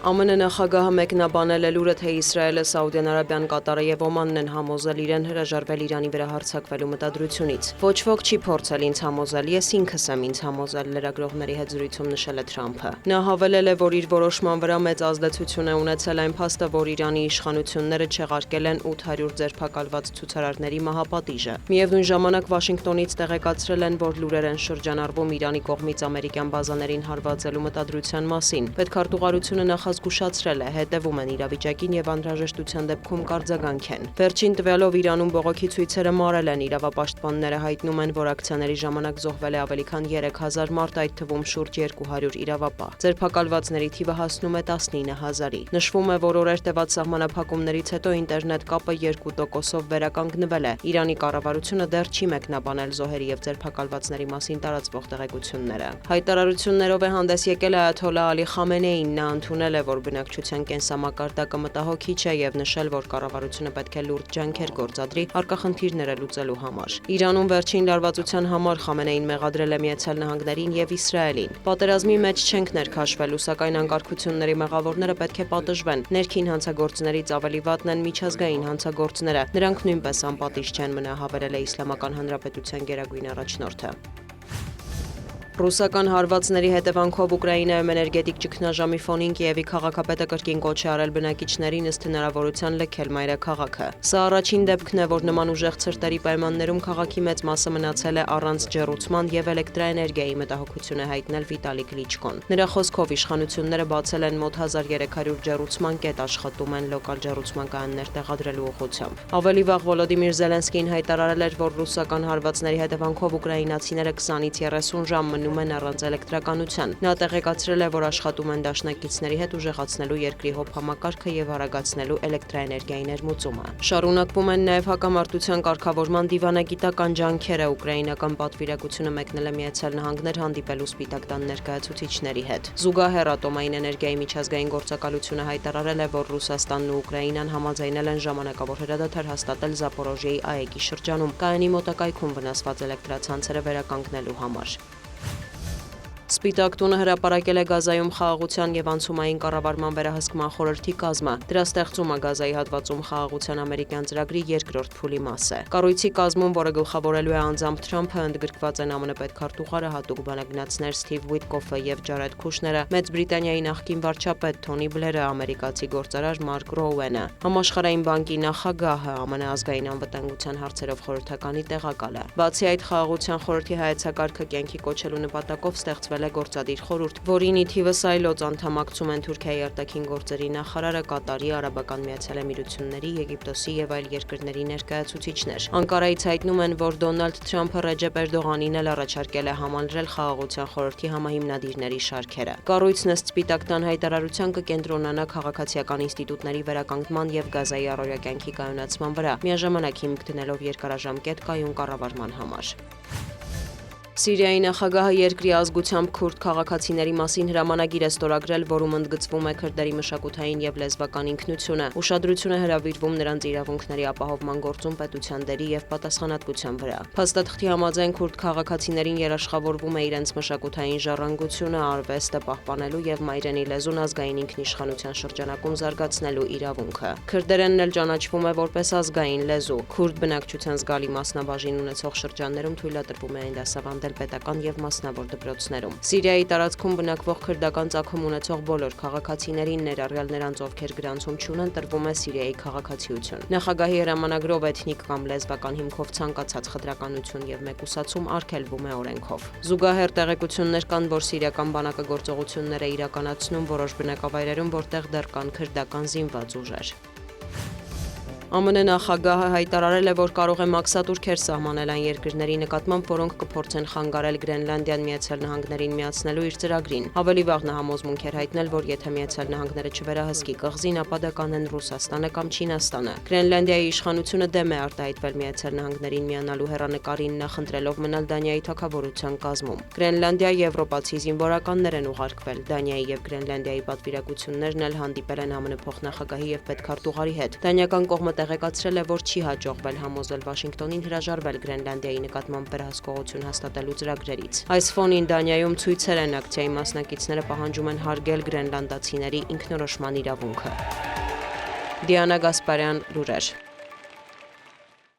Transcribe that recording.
ԱՄՆ նախագահը մեկնաբանել է լուրը, թե Իսրայելը, Սաուդյան Արաբիան, Կատարը եւ Օմանն են համոզել իրեն հրաժարվել Իրանի վրա հարձակվելու մտադրությունից։ Ոչ ոք չի փորձել ինձ համոզել, ես ինքս եմ ինձ համոզել, լրագրողների հետ զրույցում նշել է Թրամփը։ Նա հավելել է, որ իր որոշման վրա մեծ ազդեցություն է ունեցել այն փաստը, որ Իրանի իշխանությունները չեղարկել են 800 ձերբակալված ցուցարարների մահապատիժը։ Միևնույն ժամանակ Վաշինգտոնից տեղեկացրել են, որ լուրեր են շրջանառվում Իրանի կողմից ամերիկյան բազաներին հարվածելու մտադրության մասին։ Պետքարտուղարությունը զգուշացրել է, հետևում են իրավիճակին եւ անհրաժեշտության դեպքում կարձագանք են։ Վերջին տվյալով Իրանում բողոքի ցույցերը մարել են, իրավապաշտպանները հայտնում են, որ ակցիաների ժամանակ զոհվել է ավելի քան 3000 մարդ, այդ թվում շուրջ 200 իրավապահ։ Ձերբակալվածների թիվը հասնում է 19000-ի։ Նշվում է, որ օրեր տևած սահմանափակումներից հետո ինտերնետ կապը 2%-ով վերականգնվել է։ Իրանի կառավարությունը դեռ չի մեկնաբանել զոհերի եւ ձերբակալվածների մասին տարածվող տեղեկությունները։ Հայտարարություններով է հանդես եկել Այաթոլլահ Ալի Խամենեին, նա ընդունել է, որ բնակչության կենսամակարդակը մտահոգիչ է եւ նշել, որ կառավարությունը պետք է լուրջ ջանքեր գործադրի առկա խնդիրները լուծելու համար։ Իրանում վերջին լարվածության համար Խամենեին մեղադրել է Միացյալ Նահանգներին եւ Իսրայելին։ Պատերազմի մեջ չենք ներքաշվելու, սակայն անկարգությունների մեղավորները պետք է պատժվեն։ Ներքին հանցագործներից ավելի վատն են միջազգային հանցագործները։ Նրանք նույնպես անպատիժ չեն մնա, հավելել է Իսլամական Հանրապետության գերագույն առաջնորդը։ Ռուսական հարվածների հետևանքով Ուկրաինայում էներգետիկ ճգնաժամի ֆոնին Կիևի քաղաքապետը կրկին կոչ է արել բնակիչներին ըստ հնարավորության լքել մայրաքաղաքը։ Սա առաջին դեպքն է, որ նման ուժեղ ցրտերի պայմաններում քաղաքի մեծ մասը մնացել է առանց ջեռուցման եւ էլեկտրաէներգիայի մտահոգություն է հայտնել Վիտալի Կլիչկոն։ Նրա խոսքով իշխանությունները բացել են մոտ 1300 ջեռուցման կետ, աշխատում են լոկալ ջեռուցման կայաններ տեղադրելու ուղղությամբ։ Ավելի վաղ Վոլոդիմիր Զելենսկին հայտարարել էր, որ ռուսական հարվածների հետևանքով ուկրաինացիները 20-ից 30 ժամ մնում են առանց էլեկտրականության։ Նա տեղեկացրել է, որ աշխատում են դաշնակիցների հետ ուժեղացնելու երկրի հոբ համակարգը եւ արագացնելու էլեկտրաէներգիայի ներմուծումը։ Շարունակվում են նաեւ հակամարտության կարգավորման դիվանագիտական ջանքերը։ Ուկրաինական պատվիրակությունը մեկնել է Միացյալ Նահանգներ հանդիպելու Սպիտակ տան ներկայացուցիչների հետ։ Զուգահեռ ատոմային էներգիայի միջազգային գործակալությունը հայտարարել է, որ Ռուսաստանն ու Ուկրաինան համաձայնել են ժամանակավոր հրադադար հաստատել Զապորոժիեի ԱԵԿ-ի շրջանում կայանի մոտակայքում վնասված էլեկտրացանցերը վերականգնելու համար։ Սպիտակ տունը հրապարակել է Գազայում խաղաղության եւ անցումային կառավարման վերահսկման խորհրդի կազմը։ Դրա ստեղծումը Գազայի հատվածում խաղաղության ամերիկյան ծրագրի երկրորդ փուլի մաս է։ Կառույցի կազմում, որը գլխավորելու է անձամբ Թրամփը, ընդգրկված են ԱՄՆ պետքարտուղարը, հատուկ բանագնացներ Սթիվ Ուիտկոֆը եւ Ջարեդ Քուշները, Մեծ Բրիտանիայի նախկին վարչապետ Թոնի Բլերը, ամերիկացի գործարար Մարկ Ռոուենը, Համաշխարհային բանկի նախագահը, ԱՄՆ ազգային անվտանգության հարցերով խորհրդականի տեղակալը։ Բացի այդ, խաղաղության խորհրդի հայեցակարգը կյանքի կոչելու նպատակով ստեղծվել է գործադիր խորհուրդ, որին ի թիվս այլոց անդամակցում են Թուրքիայի արտաքին գործերի նախարարը, Կատարի, Արաբական Միացյալ Էմիրությունների, Եգիպտոսի եւ այլ երկրների ներկայացուցիչներ։ Անկարայից հայտնում են, որ Դոնալդ Թրամփը Ռեջեփ Էրդողանին էլ առաջարկել է համալրել խաղաղության խորհրդի համահիմնադիրների շարքերը։ Կառույցն ըստ Սպիտակ տան հայտարարության կկենտրոնանա քաղաքացիական ինստիտուտների վերականգնման եւ Գազայի առօրյա կյանքի կայունացման վրա, միաժամանակ հիմք դնելով երկարաժամկետ կայուն կառավարման համար։ Սիրիայի նախագահը երկրի ազգությամբ քուրդ քաղաքացիների մասին հրամանագիր է ստորագրել, որում ընդգծվում է քրդերի մշակութային եւ լեզվական ինքնությունը։ Ուշադրություն է հրավիրվում նրանց իրավունքների ապահովման գործում պետության դերի եւ պատասխանատվության վրա։ Փաստաթղթի համաձայն քուրդ քաղաքացիներին երաշխավորվում է իրենց մշակութային ժառանգությունը, արվեստը պահպանելու եւ մայրենի լեզուն ազգային ինքնիշխանության շրջանակում զարգացնելու իրավունքը։ Քրդերենն էլ ճանաչվում է որպես ազգային լեզու։ Քուրդ բնակչության զգալի մասնաբաժին ունեցող շրջաններում թույլատրվում է այն դասավանդել պետական եւ մասնավոր դպրոցներում։ Սիրիայի տարածքում բնակվող քրդական ծագում ունեցող բոլոր քաղաքացիներին, ներառյալ նրանց, ովքեր գրանցում չունեն, տրվում է Սիրիայի քաղաքացիություն։ Նախագահի հրամանագրով էթնիկ կամ լեզվական հիմքով ցանկացած խտրականություն եւ մեկուսացում արգելվում է օրենքով։ Զուգահեռ տեղեկություններ կան, որ սիրիական բանակը գործողություններ է իրականացնում որոշ բնակավայրերում, որտեղ դեռ կան քրդական զինված ուժեր։ ԱՄՆ նախագահը հայտարարել է, որ կարող է մաքսատուրքեր սահմանել այն երկրների նկատմամբ, որոնք կփորձեն խանգարել Գրենլանդիան Միացյալ Նահանգներին միացնելու իր ծրագրին։ Ավելի վաղ նա համոզմունք էր հայտնել, որ եթե Միացյալ Նահանգները չվերահսկի կղզին, ապա դա կանեն Ռուսաստանը կամ Չինաստանը։ Գրենլանդիայի իշխանությունը դեմ է արտահայտվել Միացյալ Նահանգներին միանալու հեռանկարին, նախընտրելով մնալ Դանիայի թագավորության կազմում։ Գրենլանդիա եվրոպացի զինվորականներ են ուղարկվել։ Դանիայի եւ Գրենլանդիայի պատվիրակություններն էլ հանդիպել են ԱՄՆ փոխնախագահի եւ պետքարտուղարի հետ։ Դանիական կողմը տեղեկացրել է, որ չի հաջողվել համոզել Վաշինգտոնին հրաժարվել Գրենլանդիայի նկատմամբ վերահսկողություն հաստատելու ծրագրերից։ Այս ֆոնին Դանիայում ցույցեր են ակցիայի մասնակիցները պահանջում են հարգել գրենլանդացիների ինքնորոշման իրավունքը։ Դիանա Գասպարյան, լուրեր։